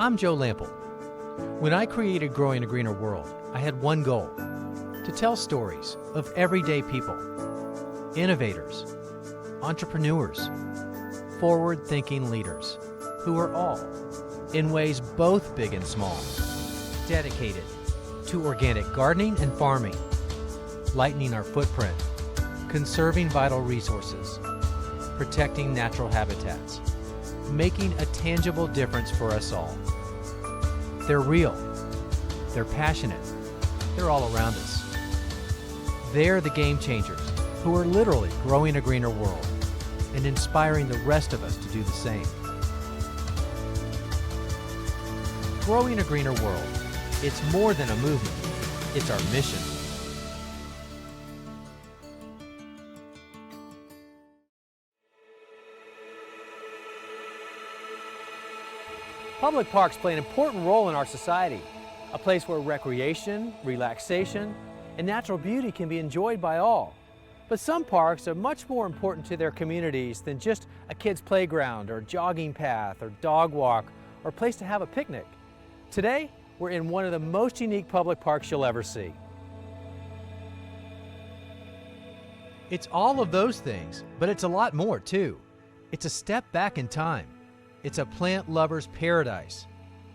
I'm Joe Lample. When I created Growing a Greener World, I had one goal: to tell stories of everyday people, innovators, entrepreneurs, forward-thinking leaders, who are all, in ways both big and small, dedicated to organic gardening and farming, lightening our footprint, conserving vital resources, protecting natural habitats, making a tangible difference for us all. They're real, they're passionate, they're all around us. They're the game changers who are literally growing a greener world and inspiring the rest of us to do the same. Growing a Greener World, it's more than a movement, it's our mission. Public parks play an important role in our society, a place where recreation, relaxation, and natural beauty can be enjoyed by all. But some parks are much more important to their communities than just a kid's playground or jogging path or dog walk or place to have a picnic. Today, we're in one of the most unique public parks you'll ever see. It's all of those things, but it's a lot more too. It's a step back in time. It's a plant lover's paradise.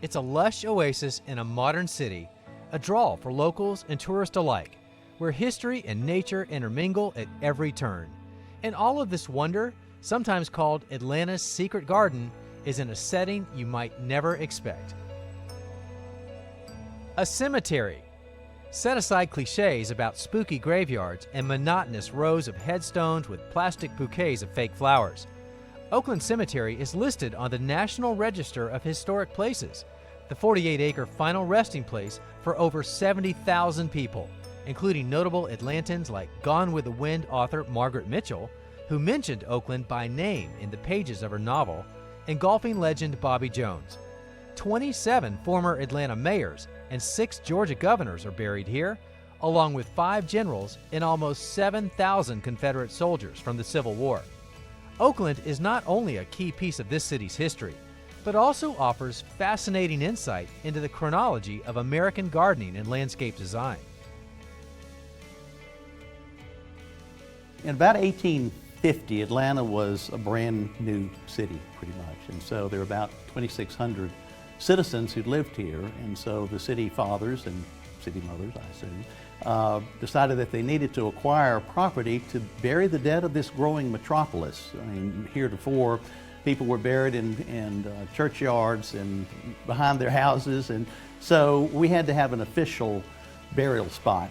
It's a lush oasis in a modern city, a draw for locals and tourists alike, where history and nature intermingle at every turn. And all of this wonder, sometimes called Atlanta's Secret Garden, is in a setting you might never expect. A cemetery. Set aside cliches about spooky graveyards and monotonous rows of headstones with plastic bouquets of fake flowers. Oakland Cemetery is listed on the National Register of Historic Places, the 48-acre final resting place for over 70,000 people, including notable Atlantans like Gone with the Wind author Margaret Mitchell, who mentioned Oakland by name in the pages of her novel, and golfing legend Bobby Jones. 27 former Atlanta mayors and 6 Georgia governors are buried here, along with 5 generals and almost 7,000 Confederate soldiers from the Civil War. Oakland is not only a key piece of this city's history, but also offers fascinating insight into the chronology of American gardening and landscape design. In about 1850, Atlanta was a brand new city, pretty much. And so there were about 2,600 citizens who lived here. And so the city fathers and city mothers, I assume, decided that they needed to acquire property to bury the dead of this growing metropolis. I mean, heretofore, people were buried in churchyards and behind their houses. And so we had to have an official burial spot.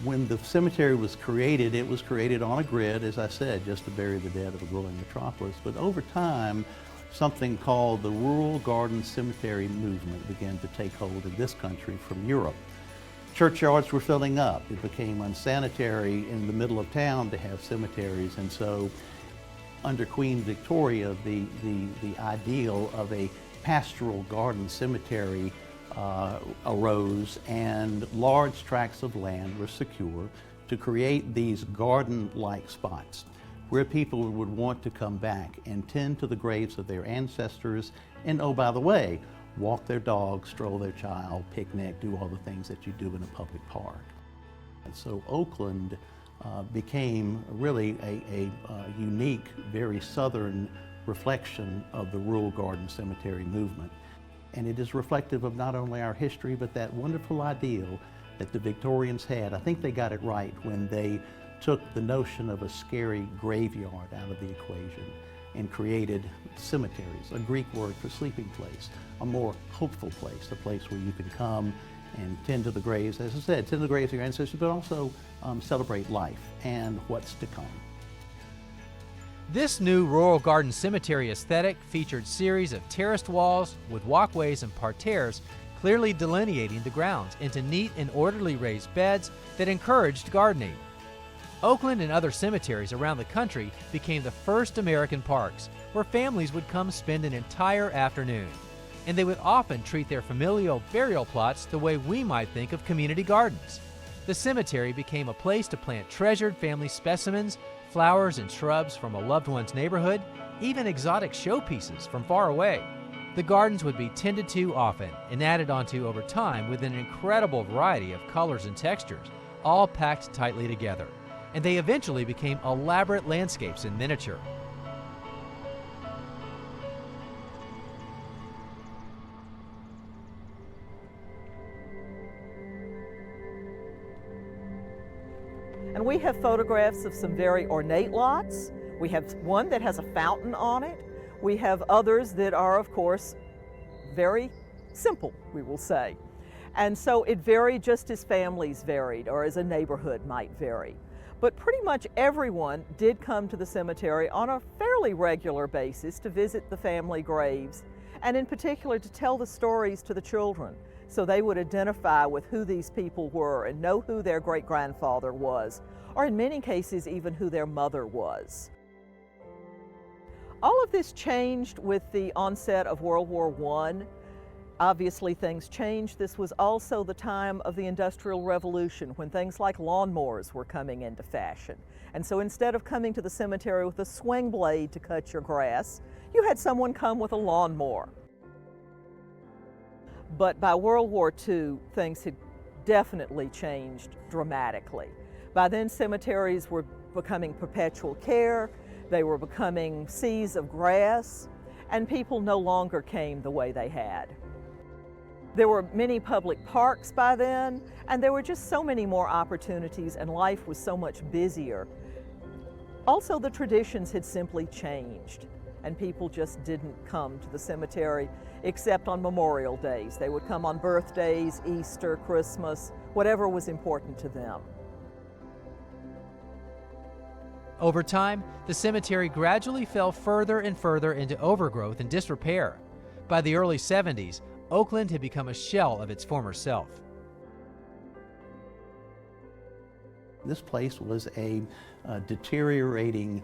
When the cemetery was created, it was created on a grid, as I said, just to bury the dead of a growing metropolis. But over time, something called the Rural Garden Cemetery movement began to take hold in this country from Europe. Churchyards were filling up. It became unsanitary in the middle of town to have cemeteries. And so under Queen Victoria, the ideal of a pastoral garden cemetery arose, and large tracts of land were secured to create these garden-like spots where people would want to come back and tend to the graves of their ancestors and, oh, by the way, walk their dog, stroll their child, picnic, do all the things that you do in a public park. And so Oakland became really a unique, very southern reflection of the rural garden cemetery movement. And it is reflective of not only our history, but that wonderful ideal that the Victorians had. I think they got it right when they took the notion of a scary graveyard out of the equation and created cemeteries, a Greek word for sleeping place, a more hopeful place, a place where you can come and tend to the graves, as I said, tend to the graves of your ancestors, but also celebrate life and what's to come. This new rural garden cemetery aesthetic featured series of terraced walls with walkways and parterres clearly delineating the grounds into neat and orderly raised beds that encouraged gardening. Oakland and other cemeteries around the country became the first American parks where families would come spend an entire afternoon, and they would often treat their familial burial plots the way we might think of community gardens. The cemetery became a place to plant treasured family specimens, flowers and shrubs from a loved one's neighborhood, even exotic showpieces from far away. The gardens would be tended to often and added onto over time with an incredible variety of colors and textures, all packed tightly together. And they eventually became elaborate landscapes in miniature. And we have photographs of some very ornate lots. We have one that has a fountain on it. We have others that are, of course, very simple, we will say. And so it varied just as families varied, or as a neighborhood might vary. But pretty much everyone did come to the cemetery on a fairly regular basis to visit the family graves, and in particular to tell the stories to the children, so they would identify with who these people were and know who their great-grandfather was, or in many cases even who their mother was. All of this changed with the onset of World War I. Obviously things changed. This was also the time of the Industrial Revolution, when things like lawnmowers were coming into fashion. And so instead of coming to the cemetery with a swing blade to cut your grass, you had someone come with a lawnmower. But by World War II, things had definitely changed dramatically. By then, cemeteries were becoming perpetual care, they were becoming seas of grass, and people no longer came the way they had. There were many public parks by then, and there were just so many more opportunities, and life was so much busier. Also, the traditions had simply changed, and people just didn't come to the cemetery except on Memorial Days. They would come on birthdays, Easter, Christmas, whatever was important to them. Over time, the cemetery gradually fell further and further into overgrowth and disrepair. By the early 70s, Oakland had become a shell of its former self. This place was a deteriorating,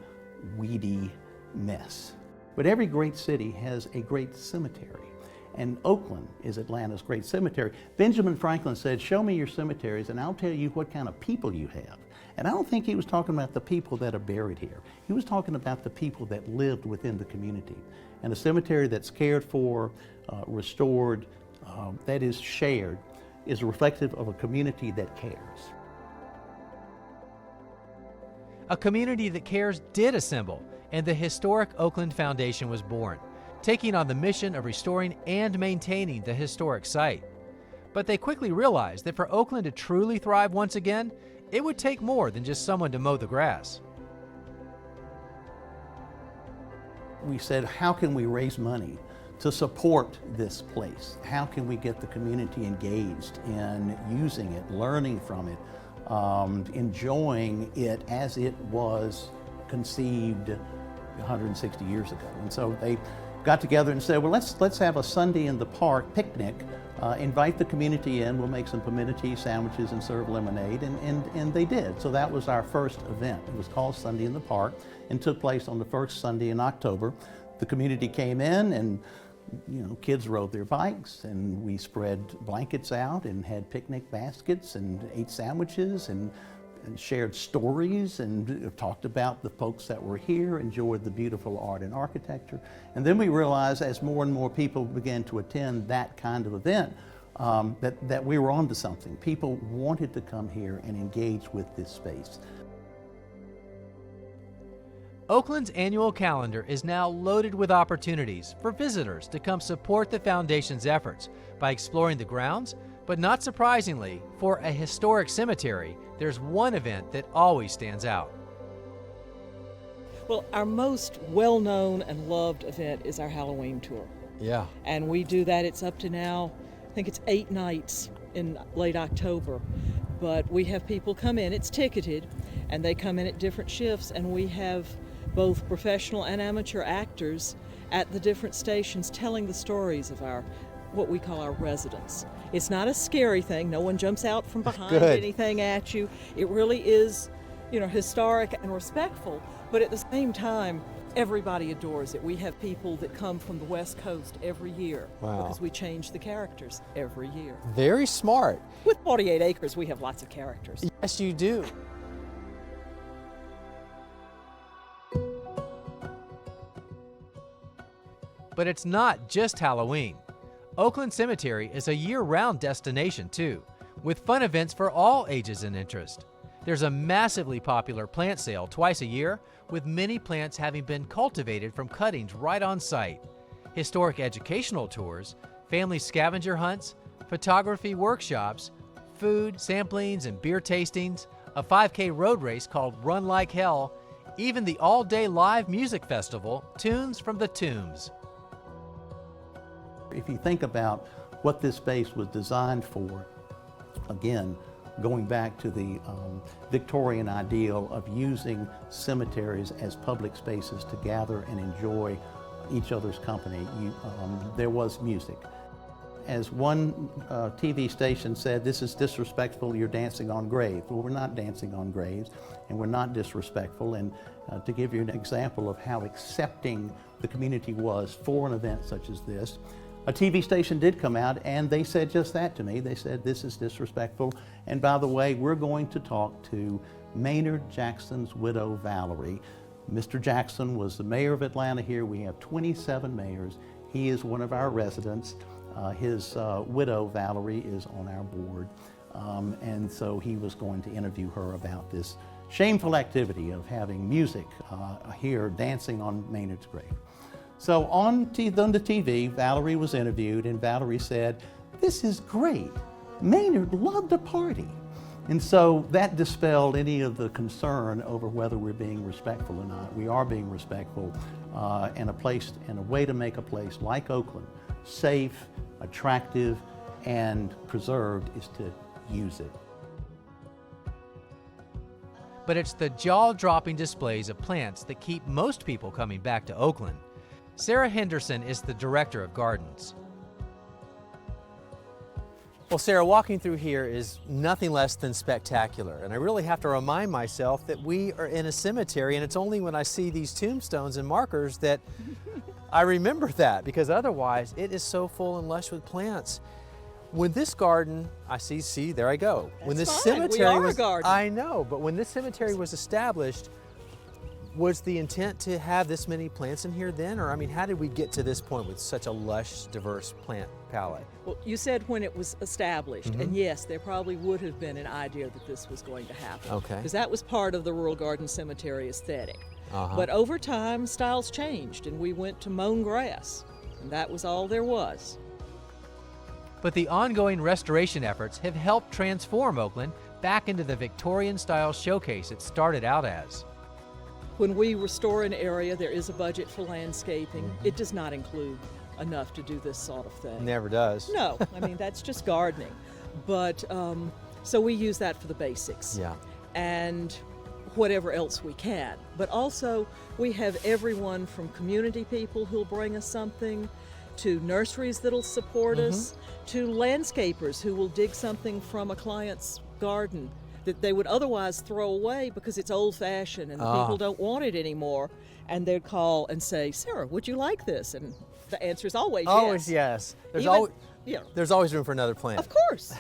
weedy mess. But every great city has a great cemetery, and Oakland is Atlanta's great cemetery. Benjamin Franklin said, "Show me your cemeteries and I'll tell you what kind of people you have." And I don't think he was talking about the people that are buried here. He was talking about the people that lived within the community. And a cemetery that's cared for, restored, that is shared, is reflective of a community that cares. A community that cares did assemble, and the historic Oakland Foundation was born, taking on the mission of restoring and maintaining the historic site. But they quickly realized that for Oakland to truly thrive once again, it would take more than just someone to mow the grass. We said, how can we raise money to support this place? How can we get the community engaged in using it, learning from it, enjoying it as it was conceived 160 years ago? And so they got together and said, well, let's have a Sunday in the park picnic, invite the community in, we'll make some pimento cheese sandwiches and serve lemonade, and they did. So that was our first event. It was called Sunday in the Park and took place on the first Sunday in October. The community came in, and kids rode their bikes, and we spread blankets out and had picnic baskets and ate sandwiches and shared stories and talked about the folks that were here, enjoyed the beautiful art and architecture. And then we realized, as more and more people began to attend that kind of event, that we were onto something. People wanted to come here and engage with this space. Oakland's annual calendar is now loaded with opportunities for visitors to come support the Foundation's efforts by exploring the grounds, but not surprisingly, for a historic cemetery, there's one event that always stands out. Well, our most well-known and loved event is our Halloween tour. Yeah. And we do that, it's up to now, I think it's 8 nights in late October. But we have people come in, it's ticketed, and they come in at different shifts, and we have both professional and amateur actors at the different stations telling the stories of what we call our residents. It's not a scary thing, no one jumps out from behind anything at you. It really is, historic and respectful, but at the same time, everybody adores it. We have people that come from the West Coast every year. Wow. Because we change the characters every year. Very smart. With 48 acres, we have lots of characters. Yes, you do. But it's not just Halloween. Oakland Cemetery is a year-round destination too, with fun events for all ages and interest. There's a massively popular plant sale twice a year, with many plants having been cultivated from cuttings right on site. Historic educational tours, family scavenger hunts, photography workshops, food, samplings, and beer tastings, a 5K road race called Run Like Hell, even the all-day live music festival, Tunes from the Tombs. If you think about what this space was designed for, again, going back to the Victorian ideal of using cemeteries as public spaces to gather and enjoy each other's company, there was music. As one TV station said, this is disrespectful, you're dancing on graves. Well, we're not dancing on graves, and we're not disrespectful. And to give you an example of how accepting the community was for an event such as this, a TV station did come out and they said just that to me. They said, this is disrespectful. And by the way, we're going to talk to Maynard Jackson's widow, Valerie. Mr. Jackson was the mayor of Atlanta here. We have 27 mayors. He is one of our residents. His widow, Valerie, is on our board. And so he was going to interview her about this shameful activity of having music here, dancing on Maynard's grave. So on the TV, Valerie was interviewed, and Valerie said, this is great. Maynard loved to party. And so that dispelled any of the concern over whether we're being respectful or not. We are being respectful, and a way to make a place like Oakland safe, attractive, and preserved is to use it. But it's the jaw-dropping displays of plants that keep most people coming back to Oakland. Sarah Henderson is the director of gardens. Well, Sarah, walking through here is nothing less than spectacular, and I really have to remind myself that we are in a cemetery, and it's only when I see these tombstones and markers that I remember that, because otherwise it is so full and lush with plants. When this garden, see, there I go. When this cemetery was, I know, but when this cemetery was established, was the intent to have this many plants in here then? Or, I mean, how did we get to this point with such a lush, diverse plant palette? Well, you said when it was established, and yes, there probably would have been an idea that this was going to happen. Okay. Because that was part of the rural garden cemetery aesthetic. But over time, styles changed, and we went to mown grass, and that was all there was. But the ongoing restoration efforts have helped transform Oakland back into the Victorian-style showcase it started out as. When we restore an area, there is a budget for landscaping. It does not include enough to do this sort of thing. Never does. No, I mean, that's just gardening. But, so we use that for the basics. Yeah. And whatever else we can. But also, we have everyone from community people who'll bring us something, to nurseries that'll support us, to landscapers who will dig something from a client's garden that they would otherwise throw away because it's old-fashioned and people don't want it anymore. And they'd call and say, Sarah, would you like this? And the answer is always yes. Always yes. There's always room for another plant. Of course.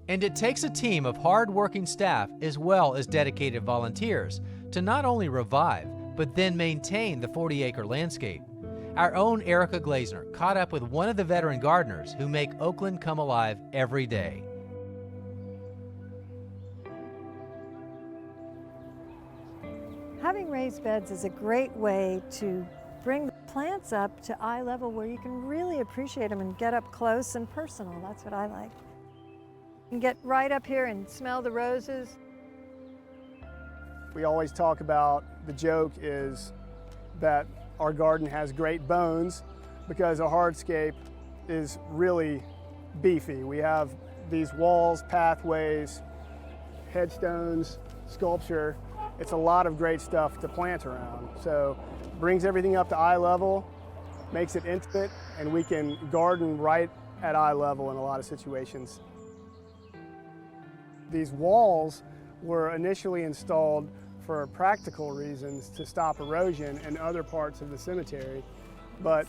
And it takes a team of hard-working staff as well as dedicated volunteers to not only revive, but then maintain the 40-acre landscape. Our own Erica Glazner caught up with one of the veteran gardeners who make Oakland come alive every day. Having raised beds is a great way to bring the plants up to eye level where you can really appreciate them and get up close and personal. That's what I like. You can get right up here and smell the roses. We always talk about, the joke is that our garden has great bones because a hardscape is really beefy. We have these walls, pathways, headstones, sculpture. It's a lot of great stuff to plant around. So brings everything up to eye level, makes it intimate, and we can garden right at eye level in a lot of situations. These walls were initially installed for practical reasons to stop erosion in other parts of the cemetery. But,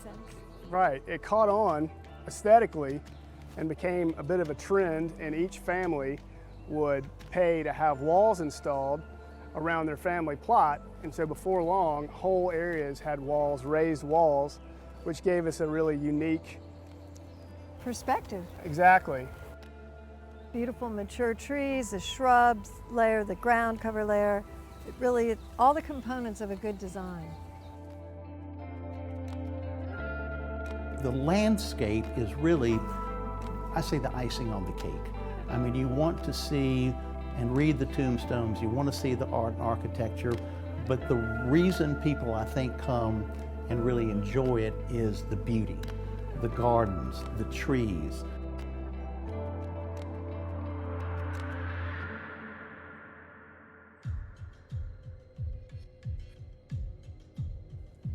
right, it caught on aesthetically and became a bit of a trend, and each family would pay to have walls installed around their family plot. And so before long, whole areas had walls, raised walls, which gave us a really unique Perspective. Exactly. Beautiful mature trees, the shrubs layer, the ground cover layer. It really, all the components of a good design. The landscape is really, I say, the icing on the cake. I mean, you want to see and read the tombstones, you want to see the art and architecture, but the reason people, I think, come and really enjoy it is the beauty, the gardens, the trees.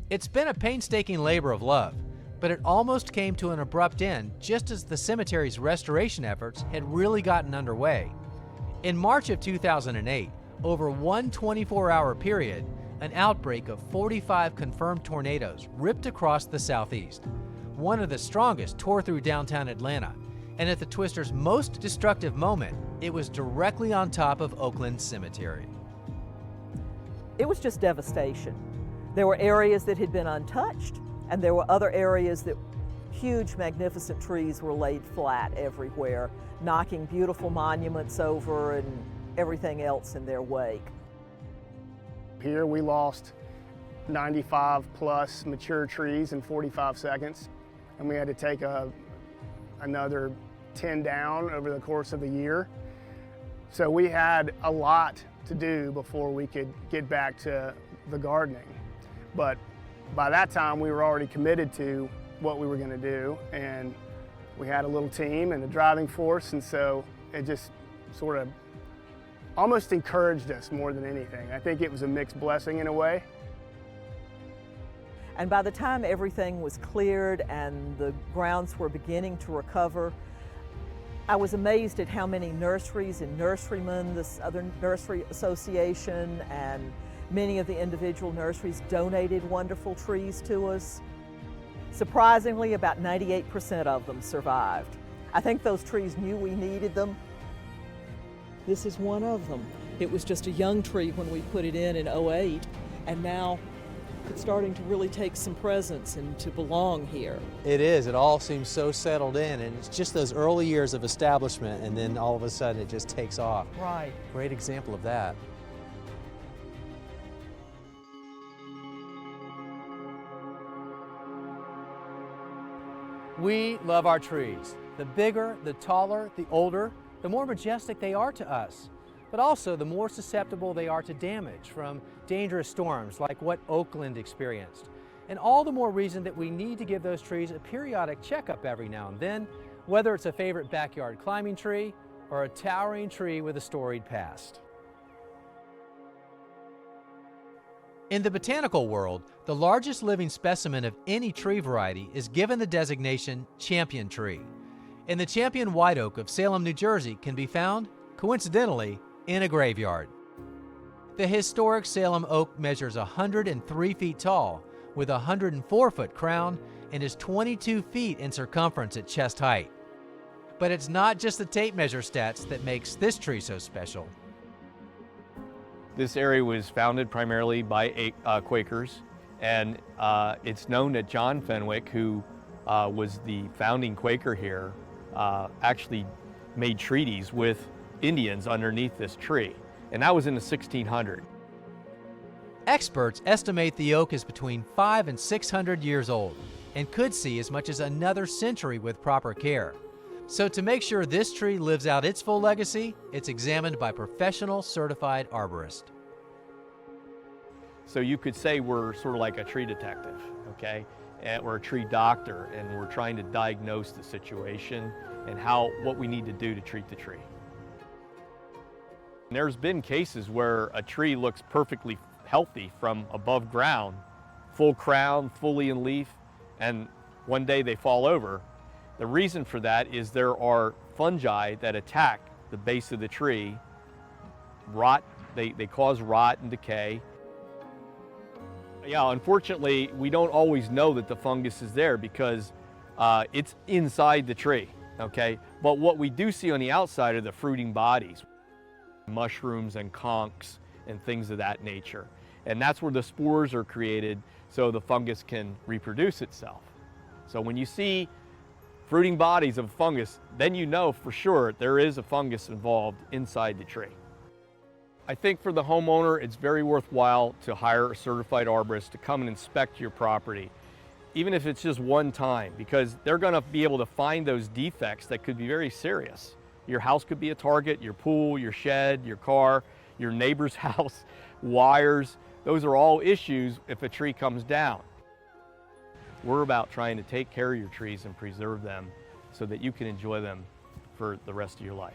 It's been a painstaking labor of love, but it almost came to an abrupt end just as the cemetery's restoration efforts had really gotten underway. In March of 2008, over one 24-hour period, an outbreak of 45 confirmed tornadoes ripped across the southeast. One of the strongest tore through downtown Atlanta, and at the twister's most destructive moment, it was directly on top of Oakland Cemetery. It was just devastation. There were areas that had been untouched, and there were other areas that huge, magnificent trees were laid flat everywhere, knocking beautiful monuments over and everything else in their wake. Here we lost 95 plus mature trees in 45 seconds, and we had to take another 10 down over the course of the year. So we had a lot to do before we could get back to the gardening. But by that time, we were already committed to what we were going to do, and we had a little team and a driving force, and so it just sort of almost encouraged us more than anything. I think it was a mixed blessing in a way. And by the time everything was cleared and the grounds were beginning to recover, I was amazed at how many nurseries and nurserymen, this other nursery association, and many of the individual nurseries donated wonderful trees to us. Surprisingly, about 98% of them survived. I think those trees knew we needed them. This is one of them. It was just a young tree when we put it in '08, and now it's starting to really take some presence and to belong here. It is. It all seems so settled in, and it's just those early years of establishment, and then all of a sudden it just takes off. Right. Great example of that. We love our trees. The bigger, the taller, the older, the more majestic they are to us, but also the more susceptible they are to damage from dangerous storms like what Oakland experienced. And all the more reason that we need to give those trees a periodic checkup every now and then, whether it's a favorite backyard climbing tree or a towering tree with a storied past. In the botanical world, the largest living specimen of any tree variety is given the designation champion tree. And the champion white oak of Salem, New Jersey can be found, coincidentally, in a graveyard. The historic Salem oak measures 103 feet tall with a 104-foot crown and is 22 feet in circumference at chest height. But it's not just the tape measure stats that makes this tree so special. This area was founded primarily by Quakers, and it's known that John Fenwick, who was the founding Quaker here, actually made treaties with Indians underneath this tree, and that was in the 1600s. Experts estimate the oak is between 500 and 600 years old and could see as much as another century with proper care. So to make sure this tree lives out its full legacy, it's examined by professional certified arborists. So you could say we're sort of like a tree detective, okay? We're a tree doctor, and we're trying to diagnose the situation and what we need to do to treat the tree. And there's been cases where a tree looks perfectly healthy from above ground, full crown, fully in leaf, and one day they fall over. The reason for that is there are fungi that attack the base of the tree, rot, they cause rot and decay. Yeah, unfortunately, we don't always know that the fungus is there because it's inside the tree, okay? But what we do see on the outside are the fruiting bodies. mushrooms and conchs and things of that nature. And that's where the spores are created so the fungus can reproduce itself. So when you see fruiting bodies of fungus, then you know for sure there is a fungus involved inside the tree. I think for the homeowner, it's very worthwhile to hire a certified arborist to come and inspect your property, even if it's just one time, because they're going to be able to find those defects that could be very serious. Your house could be a target, your pool, your shed, your car, your neighbor's house, wires. Those are all issues if a tree comes down. We're about trying to take care of your trees and preserve them so that you can enjoy them for the rest of your life.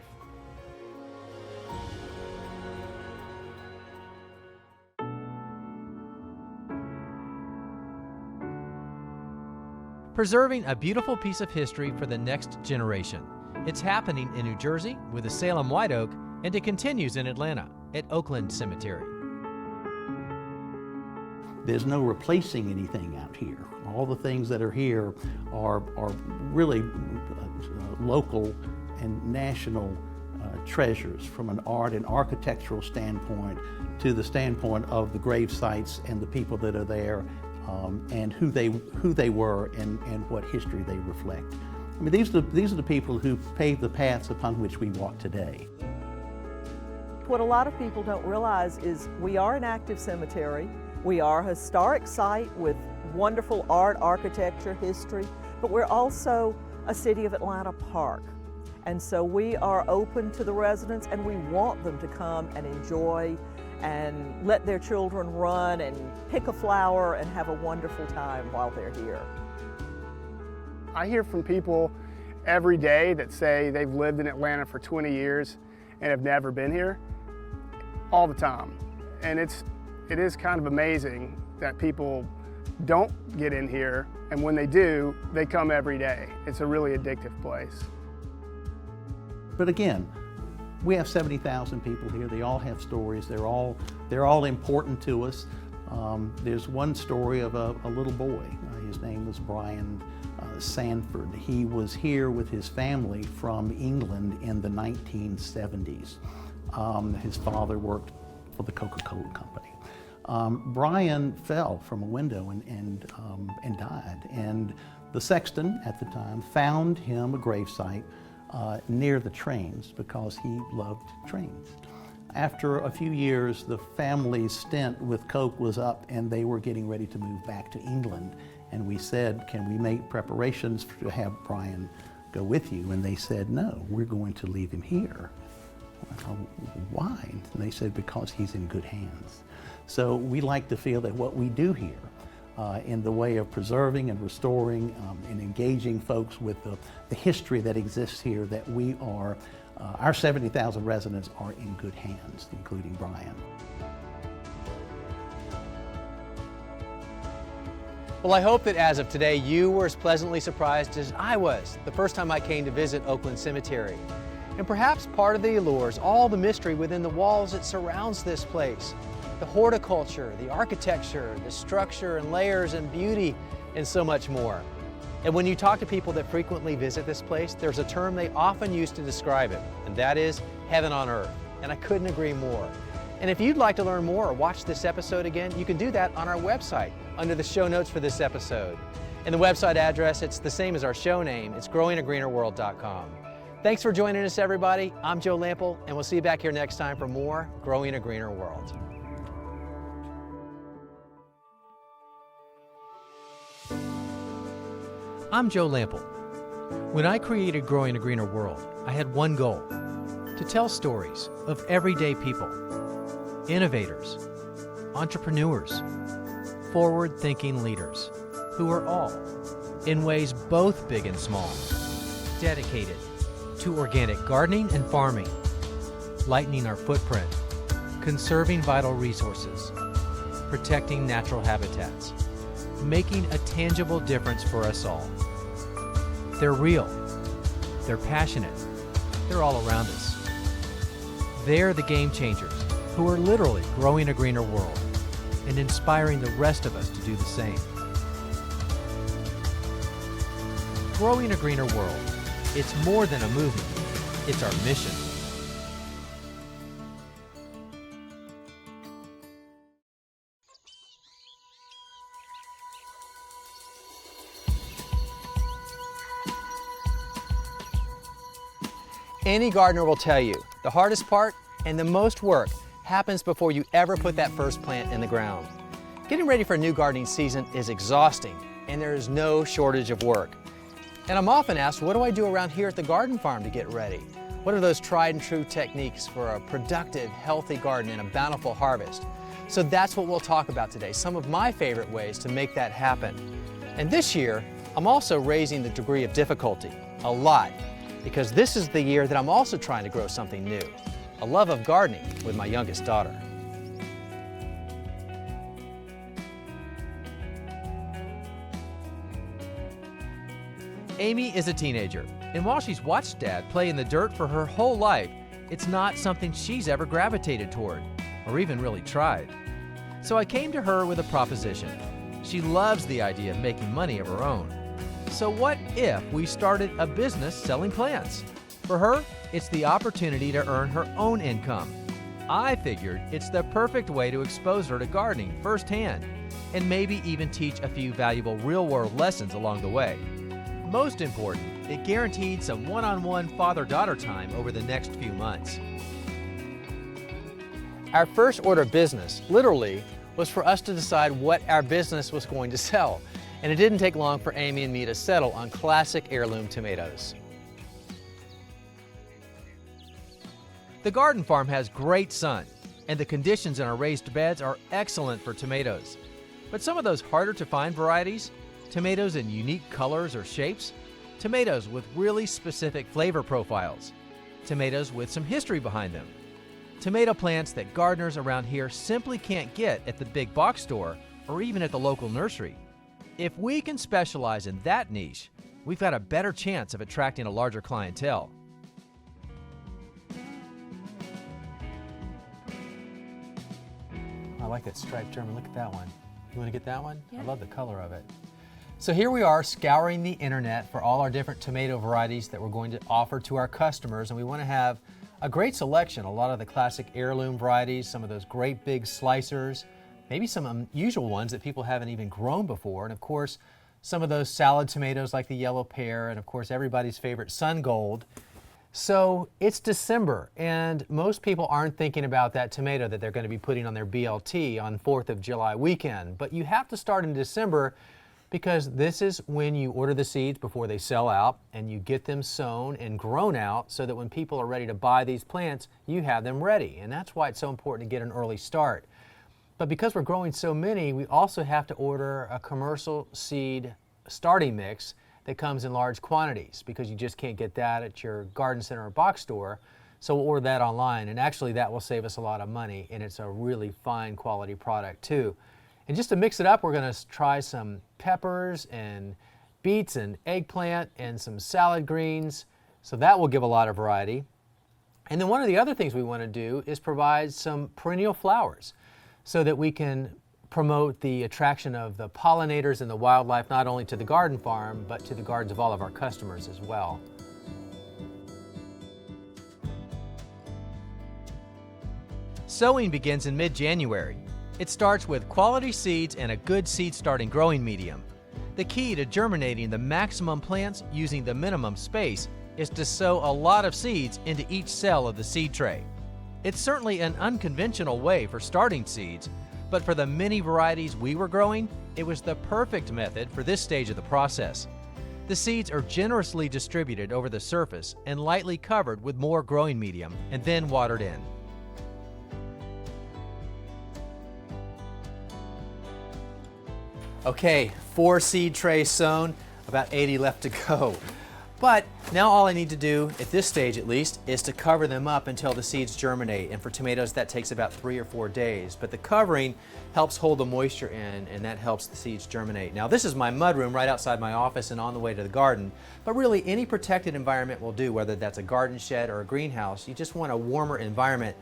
Preserving a beautiful piece of history for the next generation. It's happening in New Jersey with the Salem White Oak, and it continues in Atlanta at Oakland Cemetery. There's no replacing anything out here. All the things that are here are really local and national treasures from an art and architectural standpoint to the standpoint of the grave sites and the people that are there, and who they were and what history they reflect. I mean, these are the people who paved the paths upon which we walk today. What a lot of people don't realize is we are an active cemetery. We are a historic site with wonderful art, architecture, history, but we're also a City of Atlanta park. And so we are open to the residents, and we want them to come and enjoy and let their children run and pick a flower and have a wonderful time while they're here. I hear from people every day that say they've lived in Atlanta for 20 years and have never been here, all the time. And it is kind of amazing that people don't get in here, and when they do, they come every day. It's a really addictive place. But again, we have 70,000 people here. They all have stories. They're all important to us. There's one story of a little boy. His name was Brian Sanford. He was here with his family from England in the 1970s. His father worked for the Coca-Cola company. Brian fell from a window and died. And the sexton at the time found him a gravesite near the trains because he loved trains. After a few years, the family's stint with Coke was up and they were getting ready to move back to England. And we said, can we make preparations to have Brian go with you? And they said, no, we're going to leave him here. Why? And they said, because he's in good hands. So we like to feel that what we do here in the way of preserving and restoring and engaging folks with the history that exists here, that we are, our 70,000 residents are in good hands, including Brian. Well, I hope that as of today, you were as pleasantly surprised as I was the first time I came to visit Oakland Cemetery. And perhaps part of the allure is all the mystery within the walls that surrounds this place. The horticulture, the architecture, the structure and layers and beauty, and so much more. And when you talk to people that frequently visit this place, there's a term they often use to describe it, and that is heaven on earth. And I couldn't agree more. And if you'd like to learn more or watch this episode again, you can do that on our website under the show notes for this episode. And the website address, it's the same as our show name. It's growingagreenerworld.com. Thanks for joining us, everybody. I'm Joe Lample, and we'll see you back here next time for more Growing a Greener World. I'm Joe Lample. When I created Growing a Greener World, I had one goal: to tell stories of everyday people, innovators, entrepreneurs, forward-thinking leaders who are all, in ways both big and small, dedicated to organic gardening and farming, lightening our footprint, conserving vital resources, protecting natural habitats, making a tangible difference for us all. They're real, they're passionate, they're all around us. They're the game changers who are literally growing a greener world and inspiring the rest of us to do the same. Growing a Greener World, it's more than a movement, it's our mission. Any gardener will tell you, the hardest part and the most work happens before you ever put that first plant in the ground. Getting ready for a new gardening season is exhausting, and there is no shortage of work. And I'm often asked, what do I do around here at the garden farm to get ready? What are those tried and true techniques for a productive, healthy garden and a bountiful harvest? So that's what we'll talk about today, some of my favorite ways to make that happen. And this year, I'm also raising the degree of difficulty, a lot, because this is the year that I'm also trying to grow something new, a love of gardening with my youngest daughter. Amy is a teenager, and while she's watched Dad play in the dirt for her whole life, it's not something she's ever gravitated toward, or even really tried. So I came to her with a proposition. She loves the idea of making money of her own. So what if we started a business selling plants? For her, it's the opportunity to earn her own income. I figured it's the perfect way to expose her to gardening firsthand, and maybe even teach a few valuable real-world lessons along the way. Most important, it guaranteed some one-on-one father-daughter time over the next few months. Our first order of business, literally, was for us to decide what our business was going to sell. And it didn't take long for Amy and me to settle on classic heirloom tomatoes. The garden farm has great sun, and the conditions in our raised beds are excellent for tomatoes. But some of those harder to find varieties, tomatoes in unique colors or shapes, tomatoes with really specific flavor profiles, tomatoes with some history behind them, tomato plants that gardeners around here simply can't get at the big box store or even at the local nursery. If we can specialize in that niche, we've got a better chance of attracting a larger clientele. I like that striped German. Look at that one. You want to get that one? Yeah. I love the color of it. So here we are scouring the internet for all our different tomato varieties that we're going to offer to our customers, and we want to have a great selection. A lot of the classic heirloom varieties, some of those great big slicers, maybe some unusual ones that people haven't even grown before, and of course some of those salad tomatoes like the yellow pear, and of course everybody's favorite sun gold. So it's December, and most people aren't thinking about that tomato that they're going to be putting on their BLT on 4th of July weekend. But you have to start in December, because this is when you order the seeds before they sell out, and you get them sown and grown out so that when people are ready to buy these plants, you have them ready. And that's why it's so important to get an early start. But because we're growing so many, we also have to order a commercial seed starting mix that comes in large quantities, because you just can't get that at your garden center or box store. So we'll order that online, and actually that will save us a lot of money, and it's a really fine quality product too. And just to mix it up, we're going to try some peppers and beets and eggplant and some salad greens. So that will give a lot of variety. And then one of the other things we want to do is provide some perennial flowers so that we can promote the attraction of the pollinators and the wildlife, not only to the garden farm, but to the gardens of all of our customers as well. Sowing begins in mid-January. It starts with quality seeds and a good seed starting growing medium. The key to germinating the maximum plants using the minimum space is to sow a lot of seeds into each cell of the seed tray. It's certainly an unconventional way for starting seeds, but for the many varieties we were growing, it was the perfect method for this stage of the process. The seeds are generously distributed over the surface and lightly covered with more growing medium and then watered in. Okay, 4 seed trays sown, about 80 left to go. But now all I need to do, at this stage at least, is to cover them up until the seeds germinate. And for tomatoes, that takes about 3 or 4 days. But the covering helps hold the moisture in, and that helps the seeds germinate. Now this is my mudroom right outside my office and on the way to the garden. But really, any protected environment will do, whether that's a garden shed or a greenhouse. You just want a warmer environment.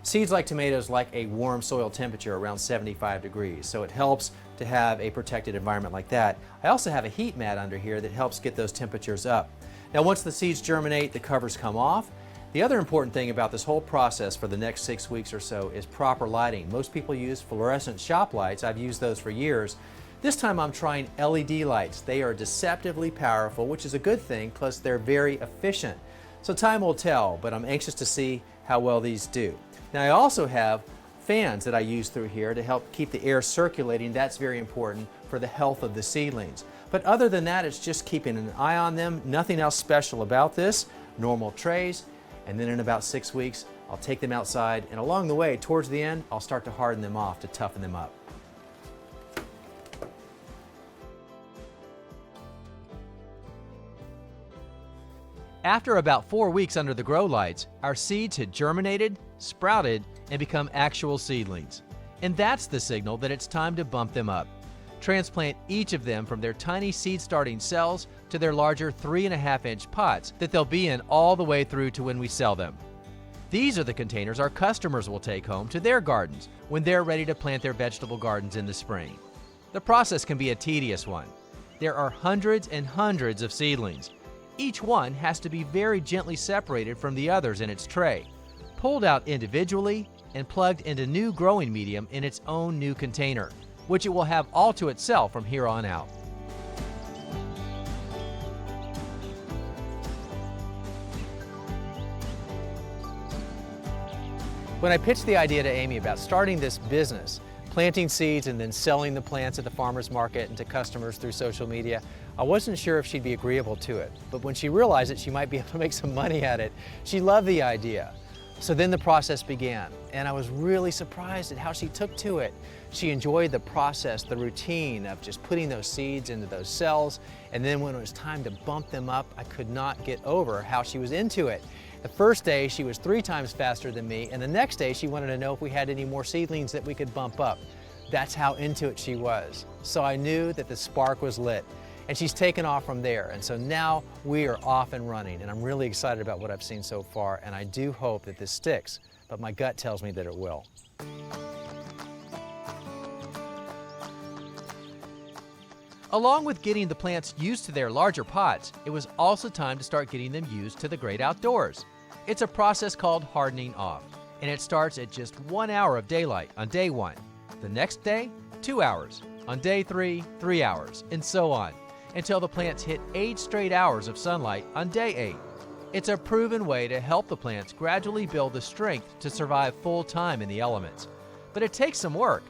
Seeds like tomatoes like a warm soil temperature around 75 degrees, so it helps to have a protected environment like that. I also have a heat mat under here that helps get those temperatures up. Now once the seeds germinate, the covers come off. The other important thing about this whole process for the next 6 weeks or so is proper lighting. Most people use fluorescent shop lights. I've used those for years. This time I'm trying LED lights. They are deceptively powerful, which is a good thing, plus they're very efficient. So time will tell, but I'm anxious to see how well these do. Now I also have fans that I use through here to help keep the air circulating. That's very important for the health of the seedlings. But other than that, it's just keeping an eye on them. Nothing else special about this. Normal trays, and then in about 6 weeks, I'll take them outside, and along the way, towards the end, I'll start to harden them off to toughen them up. After about 4 weeks under the grow lights, our seeds had germinated, sprouted, and become actual seedlings. And that's the signal that it's time to bump them up. Transplant each of them from their tiny seed starting cells to their larger 3.5-inch pots that they'll be in all the way through to when we sell them. These are the containers our customers will take home to their gardens when they're ready to plant their vegetable gardens in the spring. The process can be a tedious one. There are hundreds and hundreds of seedlings. Each one has to be very gently separated from the others in its tray, pulled out individually, and plugged into new growing medium in its own new container, which it will have all to itself from here on out. When I pitched the idea to Amy about starting this business, planting seeds and then selling the plants at the farmer's market and to customers through social media, I wasn't sure if she'd be agreeable to it. But when she realized that she might be able to make some money at it, she loved the idea. So then the process began, and I was really surprised at how she took to it. She enjoyed the process, the routine of just putting those seeds into those cells, and then when it was time to bump them up, I could not get over how she was into it. The first day she was 3 times faster than me, and the next day she wanted to know if we had any more seedlings that we could bump up. That's how into it she was. So I knew that the spark was lit, and she's taken off from there. And so now we are off and running, and I'm really excited about what I've seen so far, and I do hope that this sticks, but my gut tells me that it will. Along with getting the plants used to their larger pots, it was also time to start getting them used to the great outdoors. It's a process called hardening off, and it starts at just 1 hour of daylight on day 1. The next day, 2 hours. On day 3, 3 hours, and so on, until the plants hit 8 straight hours of sunlight on day 8. It's a proven way to help the plants gradually build the strength to survive full time in the elements. But it takes some work.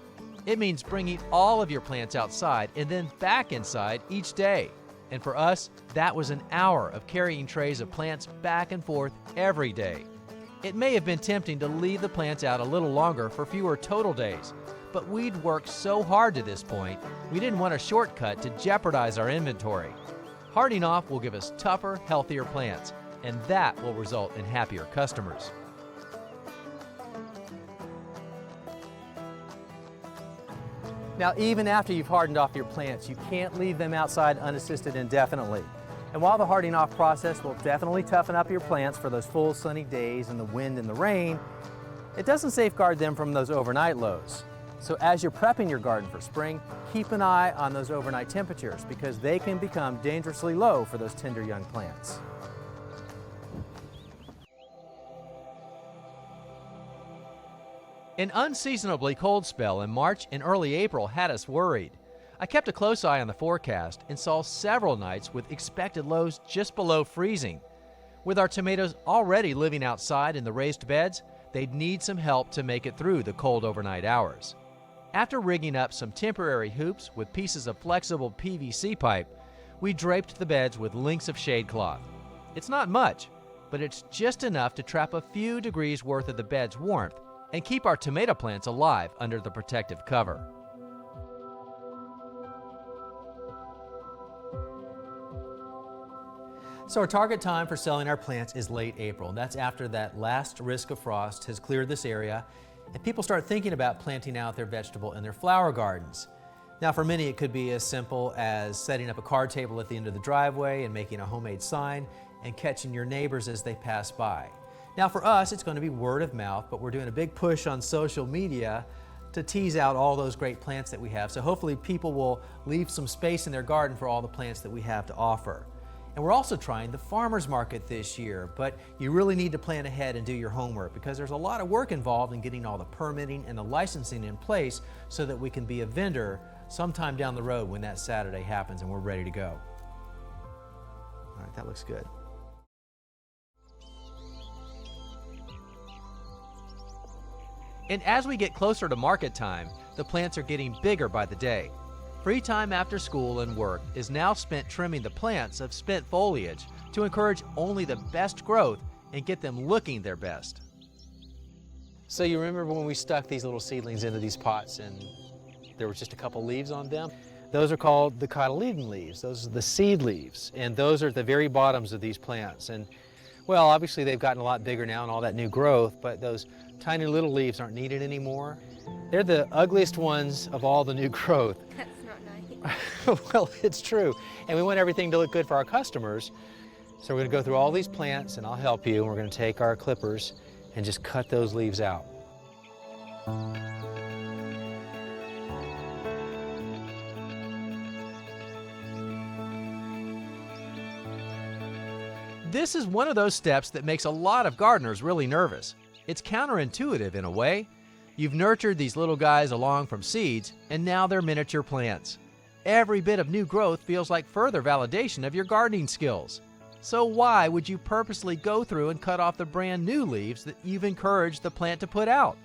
It means bringing all of your plants outside and then back inside each day. And for us, that was an hour of carrying trays of plants back and forth every day. It may have been tempting to leave the plants out a little longer for fewer total days, but we'd worked so hard to this point, we didn't want a shortcut to jeopardize our inventory. Hardening off will give us tougher, healthier plants, and that will result in happier customers. Now, even after you've hardened off your plants, you can't leave them outside unassisted indefinitely. And while the hardening off process will definitely toughen up your plants for those full sunny days and the wind and the rain, it doesn't safeguard them from those overnight lows. So as you're prepping your garden for spring, keep an eye on those overnight temperatures because they can become dangerously low for those tender young plants. An unseasonably cold spell in March and early April had us worried. I kept a close eye on the forecast and saw several nights with expected lows just below freezing. With our tomatoes already living outside in the raised beds, they'd need some help to make it through the cold overnight hours. After rigging up some temporary hoops with pieces of flexible PVC pipe, we draped the beds with lengths of shade cloth. It's not much, but it's just enough to trap a few degrees worth of the bed's warmth and keep our tomato plants alive under the protective cover. So our target time for selling our plants is late April. That's after that last risk of frost has cleared this area and people start thinking about planting out their vegetable and their flower gardens. Now for many it could be as simple as setting up a card table at the end of the driveway and making a homemade sign and catching your neighbors as they pass by. Now for us it's going to be word of mouth, but we're doing a big push on social media to tease out all those great plants that we have. So hopefully people will leave some space in their garden for all the plants that we have to offer. And we're also trying the farmer's market this year, but you really need to plan ahead and do your homework because there's a lot of work involved in getting all the permitting and the licensing in place so that we can be a vendor sometime down the road when that Saturday happens and we're ready to go. All right, that looks good. And as we get closer to market time, the plants are getting bigger by the day. Free time after school and work is now spent trimming the plants of spent foliage to encourage only the best growth and get them looking their best. So you remember when we stuck these little seedlings into these pots and there was just a couple leaves on them? Those are called the cotyledon leaves. Those are the seed leaves, and those are at the very bottoms of these plants. And well, obviously they've gotten a lot bigger now and all that new growth, but those tiny little leaves aren't needed anymore. They're the ugliest ones of all the new growth. That's not nice. Well, it's true. And we want everything to look good for our customers. So we're going to go through all these plants, and I'll help you. And we're going to take our clippers and just cut those leaves out. This is one of those steps that makes a lot of gardeners really nervous. It's counterintuitive in a way. You've nurtured these little guys along from seeds, and now they're miniature plants. Every bit of new growth feels like further validation of your gardening skills. So why would you purposely go through and cut off the brand new leaves that you've encouraged the plant to put out?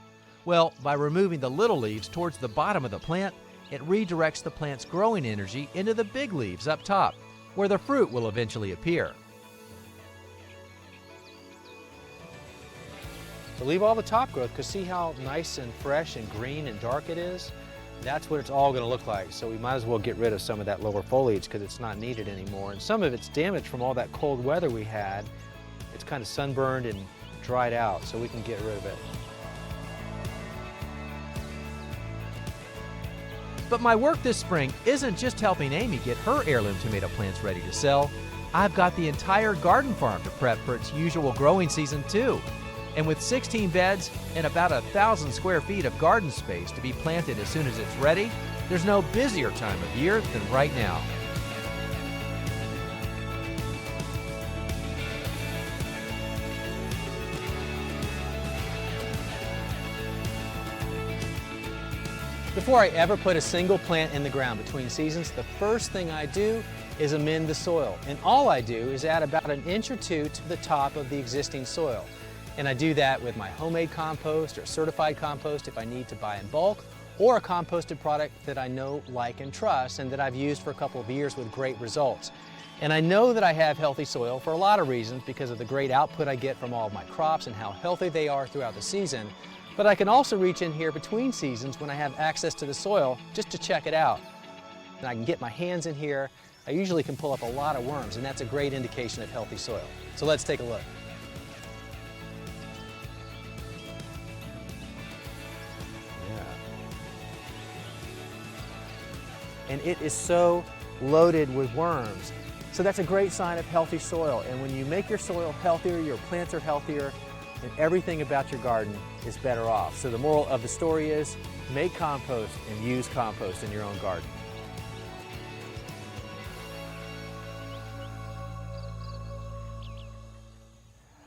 Well, by removing the little leaves towards the bottom of the plant, it redirects the plant's growing energy into the big leaves up top, where the fruit will eventually appear. So leave all the top growth, because see how nice and fresh and green and dark it is? That's what it's all going to look like. So we might as well get rid of some of that lower foliage because it's not needed anymore. And some of it's damaged from all that cold weather we had. It's kind of sunburned and dried out, so we can get rid of it. But my work this spring isn't just helping Amy get her heirloom tomato plants ready to sell. I've got the entire garden farm to prep for its usual growing season too. And with 16 beds and about 1,000 square feet of garden space to be planted as soon as it's ready, there's no busier time of year than right now. Before I ever put a single plant in the ground between seasons, the first thing I do is amend the soil. And all I do is add about 1 inch or 2 to the top of the existing soil. And I do that with my homemade compost or certified compost if I need to buy in bulk, or a composted product that I know, like, and trust, and that I've used for a couple of years with great results. And I know that I have healthy soil for a lot of reasons because of the great output I get from all of my crops and how healthy they are throughout the season. But I can also reach in here between seasons when I have access to the soil just to check it out. And I can get my hands in here. I usually can pull up a lot of worms, and that's a great indication of healthy soil. So let's take a look. And it is so loaded with worms. So that's a great sign of healthy soil. And when you make your soil healthier, your plants are healthier, and everything about your garden is better off. So the moral of the story is, make compost and use compost in your own garden.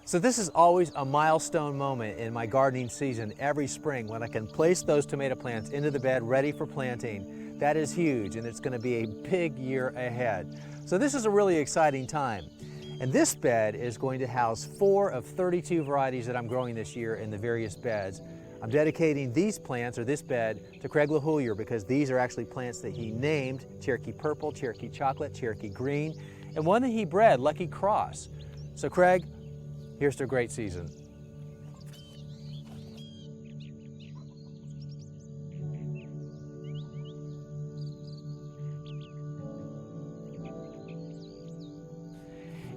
So this is always a milestone moment in my gardening season every spring when I can place those tomato plants into the bed ready for planting. That is huge, and it's going to be a big year ahead. So this is a really exciting time. And this bed is going to house 4 of 32 varieties that I'm growing this year in the various beds. I'm dedicating these plants, or this bed, to Craig LaHoulier because these are actually plants that he named: Cherokee Purple, Cherokee Chocolate, Cherokee Green, and one that he bred, Lucky Cross. So Craig, here's to a great season.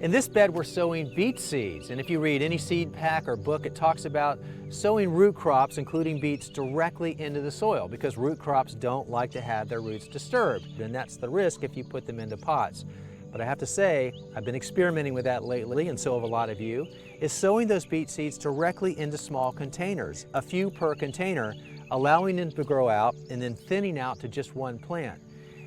In this bed, we're sowing beet seeds, and if you read any seed pack or book, it talks about sowing root crops, including beets, directly into the soil because root crops don't like to have their roots disturbed, and that's the risk if you put them into pots. But I have to say, I've been experimenting with that lately, and so have a lot of you, is sowing those beet seeds directly into small containers, a few per container, allowing them to grow out and then thinning out to just one plant.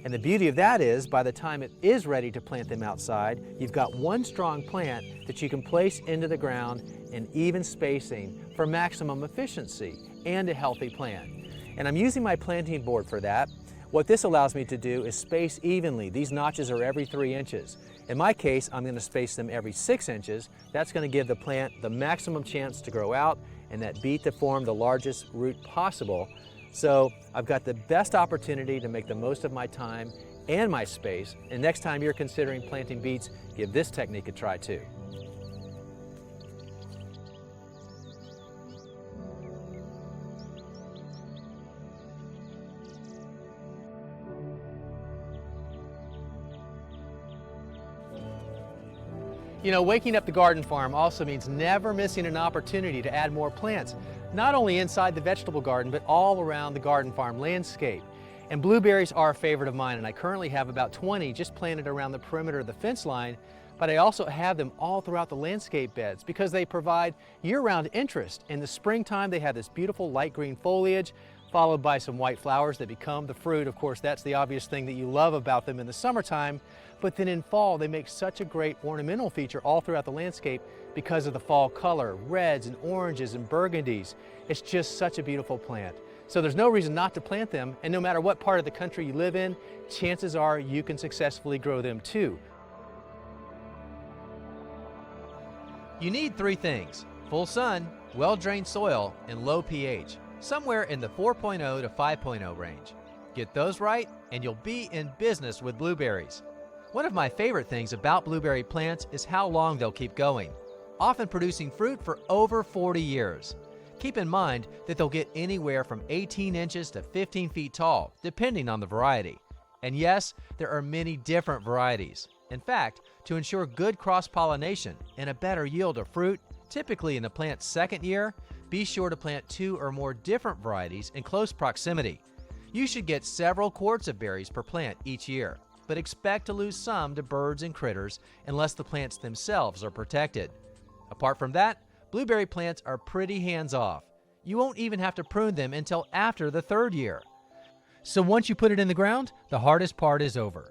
And the beauty of that is, by the time it is ready to plant them outside, you've got one strong plant that you can place into the ground in even spacing for maximum efficiency and a healthy plant. And I'm using my planting board for that. What this allows me to do is space evenly. These notches are every 3 inches. In my case, I'm going to space them every 6 inches. That's going to give the plant the maximum chance to grow out and that beet to form the largest root possible. So I've got the best opportunity to make the most of my time and my space, and next time you're considering planting beets, give this technique a try too. You know, waking up the garden farm also means never missing an opportunity to add more plants, not only inside the vegetable garden, but all around the garden farm landscape. And blueberries are a favorite of mine, and I currently have about 20 just planted around the perimeter of the fence line, but I also have them all throughout the landscape beds because they provide year-round interest. In the springtime, they have this beautiful light green foliage, followed by some white flowers that become the fruit. Of course, that's the obvious thing that you love about them in the summertime. But then in fall, they make such a great ornamental feature all throughout the landscape because of the fall color, reds and oranges and burgundies. It's just such a beautiful plant. So there's no reason not to plant them, and no matter what part of the country you live in, chances are you can successfully grow them too. You need 3 things: full sun, well-drained soil, and low pH, somewhere in the 4.0 to 5.0 range. Get those right, and you'll be in business with blueberries. One of my favorite things about blueberry plants is how long they'll keep going, often producing fruit for over 40 years. Keep in mind that they'll get anywhere from 18 inches to 15 feet tall, depending on the variety. And yes, there are many different varieties. In fact, to ensure good cross-pollination and a better yield of fruit, typically in the plant's second year, be sure to plant 2 or more different varieties in close proximity. You should get several quarts of berries per plant each year, but expect to lose some to birds and critters unless the plants themselves are protected. Apart from that, blueberry plants are pretty hands-off. You won't even have to prune them until after the 3rd year. So once you put it in the ground, the hardest part is over.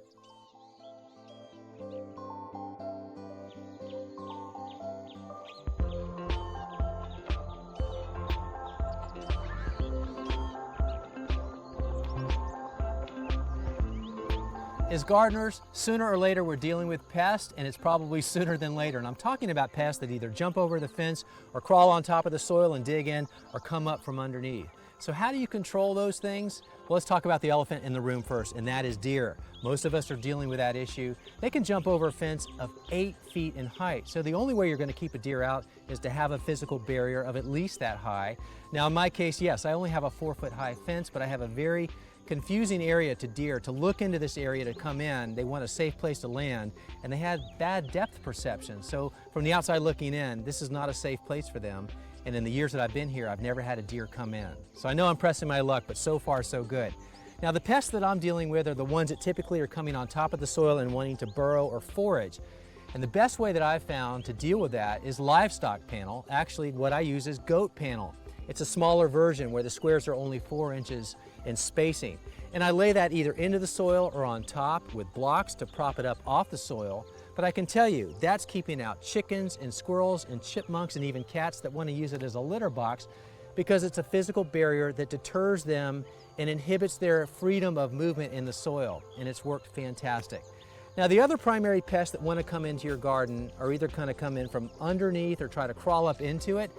As gardeners, sooner or later we're dealing with pests, and it's probably sooner than later. And I'm talking about pests that either jump over the fence or crawl on top of the soil and dig in or come up from underneath. So how do you control those things? Well, let's talk about the elephant in the room first, and that is deer. Most of us are dealing with that issue. They can jump over a fence of 8 feet in height. So the only way you're going to keep a deer out is to have a physical barrier of at least that high. Now in my case, yes, I only have a 4-foot high fence, but I have a very confusing area to deer. To look into this area to come in, they want a safe place to land, and they had bad depth perception. So from the outside looking in, this is not a safe place for them. And in the years that I've been here, I've never had a deer come in. So I know I'm pressing my luck, but so far so good. Now the pests that I'm dealing with are the ones that typically are coming on top of the soil and wanting to burrow or forage. And the best way that I've found to deal with that is livestock panel. Actually, what I use is goat panel. It's a smaller version where the squares are only 4 inches in spacing. And I lay that either into the soil or on top with blocks to prop it up off the soil. But I can tell you, that's keeping out chickens and squirrels and chipmunks and even cats that want to use it as a litter box, because it's a physical barrier that deters them and inhibits their freedom of movement in the soil. And it's worked fantastic. Now the other primary pests that want to come into your garden are either going to come in from underneath or try to crawl up into it.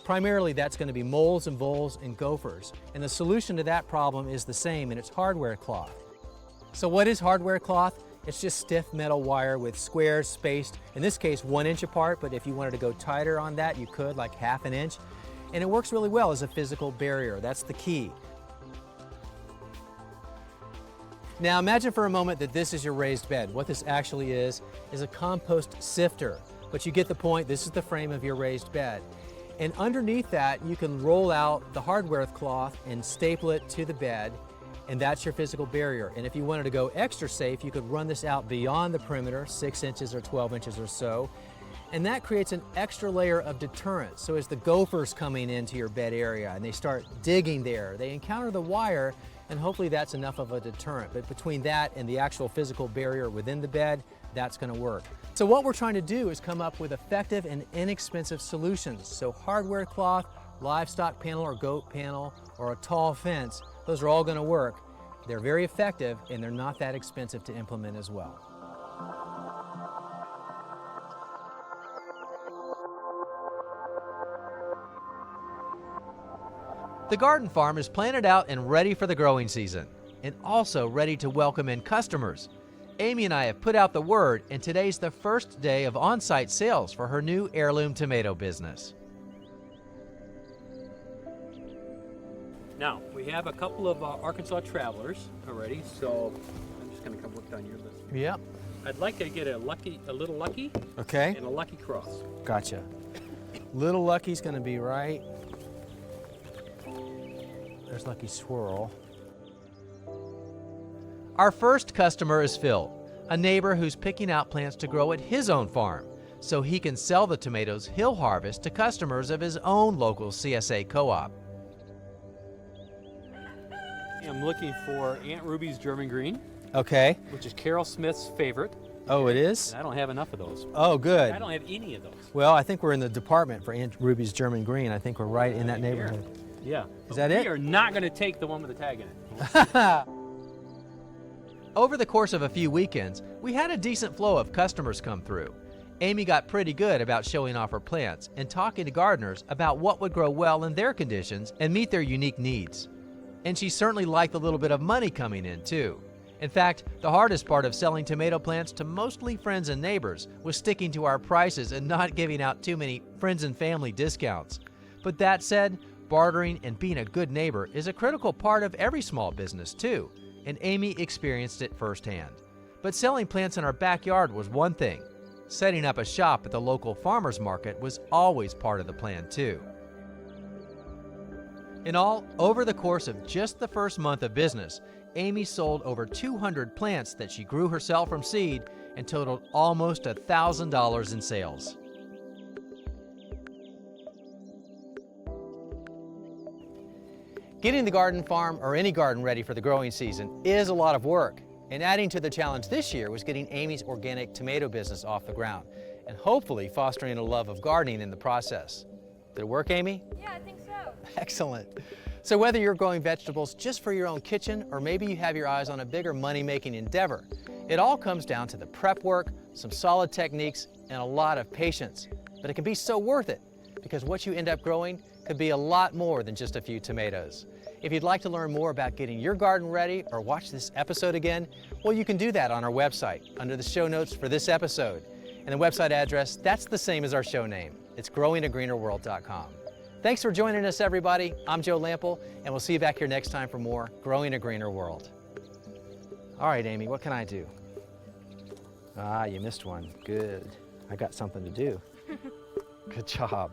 Primarily that's going to be moles and voles and gophers. And the solution to that problem is the same, and it's hardware cloth. So what is hardware cloth? It's just stiff metal wire with squares spaced, in this case 1 inch apart, but if you wanted to go tighter on that, you could, like ½ an inch. And it works really well as a physical barrier. That's the key. Now imagine for a moment that this is your raised bed. What this actually is a compost sifter. But you get the point, this is the frame of your raised bed. And underneath that, you can roll out the hardware cloth and staple it to the bed, and that's your physical barrier. And if you wanted to go extra safe, you could run this out beyond the perimeter, 6 inches or 12 inches or so, and that creates an extra layer of deterrence. So as the gophers coming into your bed area and they start digging there, they encounter the wire, and hopefully that's enough of a deterrent. But between that and the actual physical barrier within the bed, that's going to work. So what we're trying to do is come up with effective and inexpensive solutions. So hardware cloth, livestock panel or goat panel, or a tall fence, those are all going to work. They're very effective, and they're not that expensive to implement as well. The garden farm is planted out and ready for the growing season, and also ready to welcome in customers. Amy and I have put out the word, and today's the first day of on-site sales for her new heirloom tomato business. Now, we have a couple of Arkansas travelers already, so I'm just going to come look down your list. Yep. I'd like to get a little lucky, Okay. and a lucky cross. Gotcha. Little Lucky's gonna be right. There's Lucky Swirl. Our first customer is Phil, a neighbor who's picking out plants to grow at his own farm, so he can sell the tomatoes he'll harvest to customers of his own local CSA co-op. I'm looking for Aunt Ruby's German Green, Okay. which is Carol Smith's favorite. Oh, it is? And I don't have enough of those. Oh, good. I don't have any of those. Well, I think we're in the department for Aunt Ruby's German Green. I think we're right in that Here. neighborhood. Yeah. Is that We it? are not going to take the one with the tag in it. Over the course of a few weekends, we had a decent flow of customers come through. Amy got pretty good about showing off her plants and talking to gardeners about what would grow well in their conditions and meet their unique needs. And she certainly liked a little bit of money coming in too. In fact, the hardest part of selling tomato plants to mostly friends and neighbors was sticking to our prices and not giving out too many friends and family discounts. But that said, bartering and being a good neighbor is a critical part of every small business too, and Amy experienced it firsthand. But selling plants in our backyard was one thing. Setting up a shop at the local farmers market was always part of the plan too. In all, over the course of just the first month of business, Amy sold over 200 plants that she grew herself from seed and totaled almost $1,000 in sales. Getting the garden farm or any garden ready for the growing season is a lot of work. And adding to the challenge this year was getting Amy's organic tomato business off the ground and hopefully fostering a love of gardening in the process. Did it work, Amy? Yeah, I think so. Excellent. So whether you're growing vegetables just for your own kitchen or maybe you have your eyes on a bigger money-making endeavor, it all comes down to the prep work, some solid techniques, and a lot of patience. But it can be so worth it because what you end up growing could be a lot more than just a few tomatoes. If you'd like to learn more about getting your garden ready or watch this episode again, well, you can do that on our website under the show notes for this episode. And the website address, that's the same as our show name. It's growingagreenerworld.com. Thanks for joining us, everybody. I'm Joe Lample, and we'll see you back here next time for more Growing a Greener World. All right, Amy, what can I do? Ah, you missed one. Good. I got something to do. Good job.